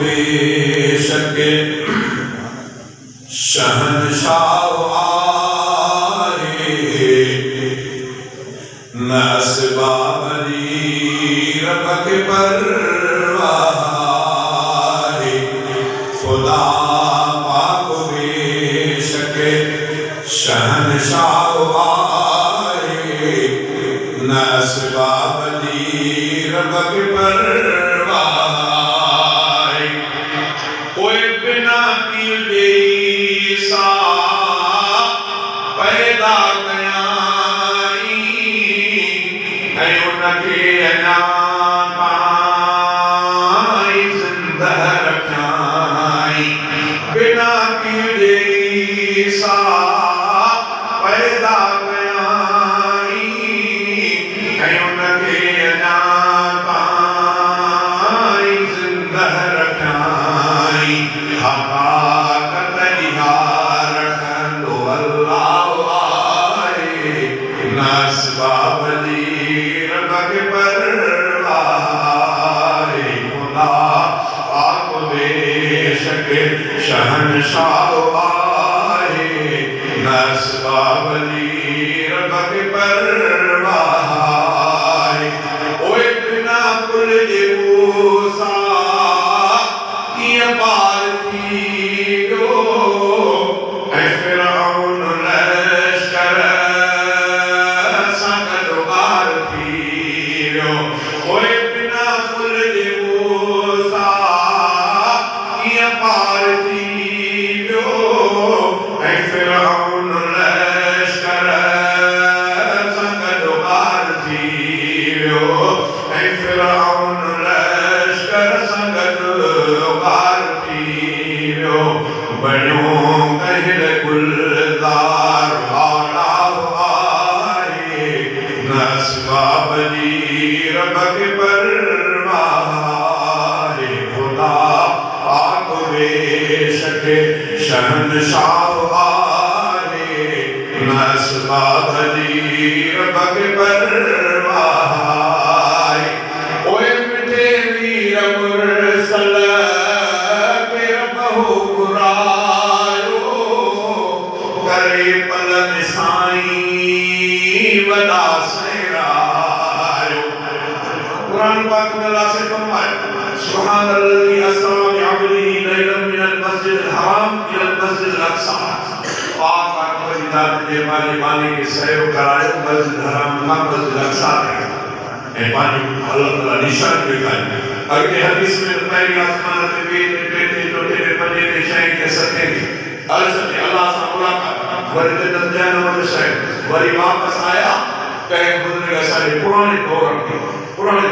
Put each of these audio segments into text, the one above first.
बेशक शहंशाह आए, न असबाब रब के परवाह है। खुदा पाक बेशक शहंशाह आए, न असबाब रब के परवाह है। कोई बिना पीले सा पैदा कयाई, ऐं उनखे अञा ताईं ज़िंदा रखियाई। बिना पीले सा पैदा कयाई, ऐं उनखे अञा ताईं ज़िंदा रखियाई। हक़ाक़त इहा रखंदो अल्लाह आहे, न असबाब रब के परवाह है। खुदा पाक बेशक शहंशाह आहे, न असबाब रब के परवाह है। ओए बिना कुल जे मूसा कीअं पार थी वियो, ऐं फिरऔन लश्कर सां गॾु पार थी वियो। ओए बिना कुल जे मूसा कीअं पार थी वियो, ऐं फिरऔन लश्कर सां गॾु पार थी वियो। ऐं फिरऔन लश्कर सां गॾु पार थी वियो। बणियो कहिल गुलज़ार आला आहे, न असबाब रब के परवाह है। खुदा पाक बेशक शहंशाह आहे, न असबाब रब के परवाह है। ओए मिठे वीर मुरसल के बहु घुरायो, करे पलन साईं वॾा सहरायो। कुरान पाक में अल्लाह से फरमाए, सुब्हानल्लज़ी अस्रा बिअब्दिही लैलन मिनल मस्जिदिल हराम इलल मस्जिदिल अक़सा। पाक जी ज़ात जे मानी के सैर करायो मस्जिद हराम खां मस्जिद अक़सा तक, ऐं पंहिंजी अल्लाह ताला निशान ॾेखारी। अॻिते हदीस में पहिरीं आसमान ते ॿिए ते टे ते चोथे ते पंजे ते छहें ते सतें ते अर्ज़ ते अल्लाह सां मुलाक़ात, वरी ते नंबर शइ, वरी वापसि आया। कंहिं बुज़ुर्ग असांजे पुराणे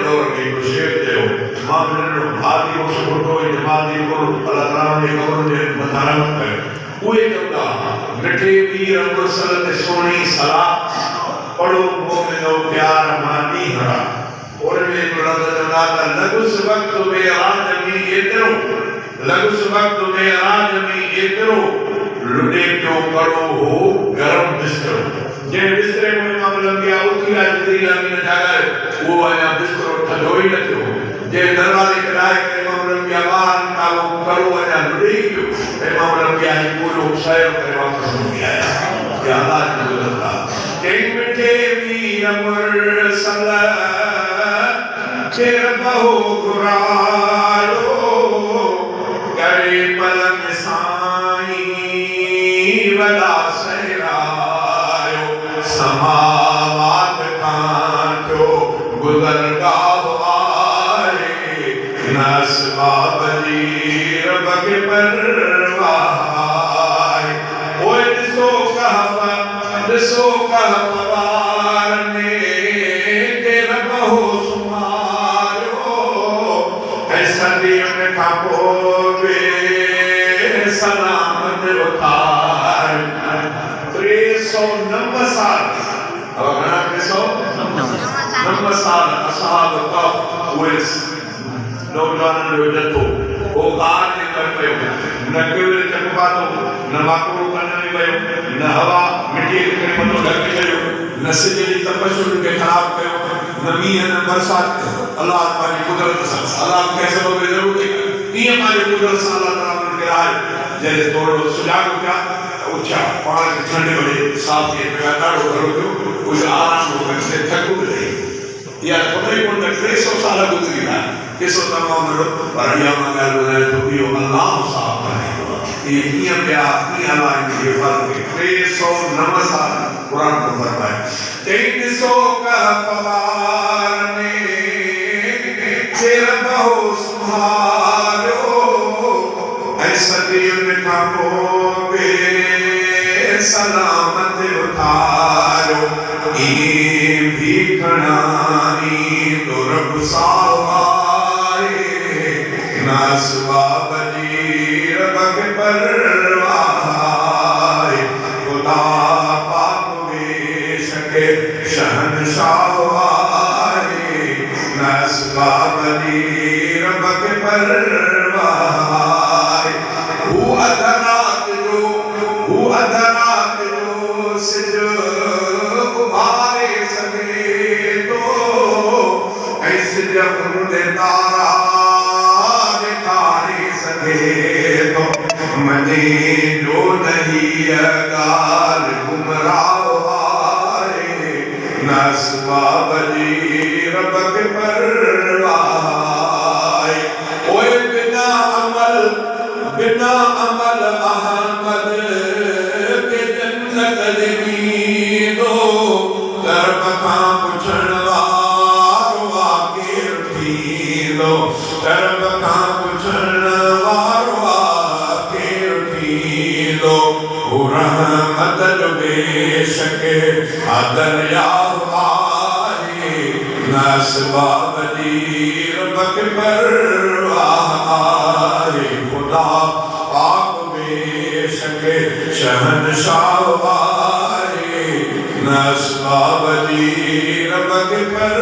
दौर खे हिकु शेर चयो, मां बि नंढो भाती मुड़ुस ॿुढो जमाती गुरु अल्लाह ताला जे क़बरुनि जे मथां रहमत कयो। उहे चवंदा, मिठे वीर मुरसल ते सुहिणी सलाह, पढ़ो मोमिनो प्यार मानी हरा। और में लफ़्ज़ चवंदा त लॻुस वक़्त मेराज में एतिरो लुॾे पियो कड़ो हो गरम बिस्तरो। जंहिं बिस्तरे में इमाम लंबिया उथी आहे जिबरील अमीन जाॻायो, उहो अञा बिस्तरो थधो ई न थियो। जंहिं दरवाज़े खड़ाए करे इमाम लंबिया ॿाहिरि निकालो, कड़ो अञा लुॾे ई पियो। इमाम लंबिया ही पूरो सैर करे वापसि मोटी आया। या अल्लाह जी गुज़रता कंहिं मिठे वीर मुरसल के बहु घुरायो, करे पलन साईं वॾा सहरायो। समावात खां थियो गुज़रगाह आहे, न असबाब रब के परवाह है। ओए ॾिसो कहफ़ वारनि के रब हो सुम्हारियो, ऐं सदियुनि खां पोइ सलामत उथार। 309 साल, अब घणा 309 साल असहाब कफ उहे नौजवाननि जो जथो वो कार जे कर पियो, न केवल चकपातो, न माकड़ो कन में वियो, न हवा मिटी खे मनो ढके छॾियो, न सिज जी तपश खे ख़राब कयो, न मींहं न बरसात। अल्लाह पंहिंजी कुदरत सां अल्लाह कंहिं सबब ज़रूर थी कीअं पंहिंजे कुदरत सां अल्लाह ताला उन्हनि खे राज जॾहिं थोरो सुजाॻ थिया त उथिया पाण खे ठंड वॾे साफ़ थिए पियो ॾाढो घणो थियो कुझु आराम थियो थक बि रही इहा ख़बर ई कोन त 300 साल गुज़री विया केसो तमामु नंढो पर इहा मां ॻाल्हि ॿुधायां थो इहो अलाह साफ़ आहे इहे कीअं पिया कीअं अलाह इनखे फ़र्क़ु 309 साल क़ुर में फरमाए चई ॾिसो कहफ़वार ने चेर बहो सुम्हारियो ऐं सदियुनि खां पोइ सलामत उथारियो ईअं भी खणाई तो रब सावाए नासवाब जी रब के परवाह खुदा पाक बेशक शहंशाह आए नासवाब जी रब के परवाह हू अधरात जो सिज उभारे सके तो ऐसे जब तारा दिखारे सके तो मने जो नहीं गाल गुमराह आए नस्वाब जी रब के परवाह ओए बिना अमल अहमद के जन्नत दी दो तरफ खां पुछण वारो आखिर थी दो तरफ खां पुछण वारो आखिर थी दो रहमत जो बेशक दरिया आए नस्वाब जी रब के परवाह आए खुदा पाक बेशक शहंशाह आए नस्वाब जी रब के पर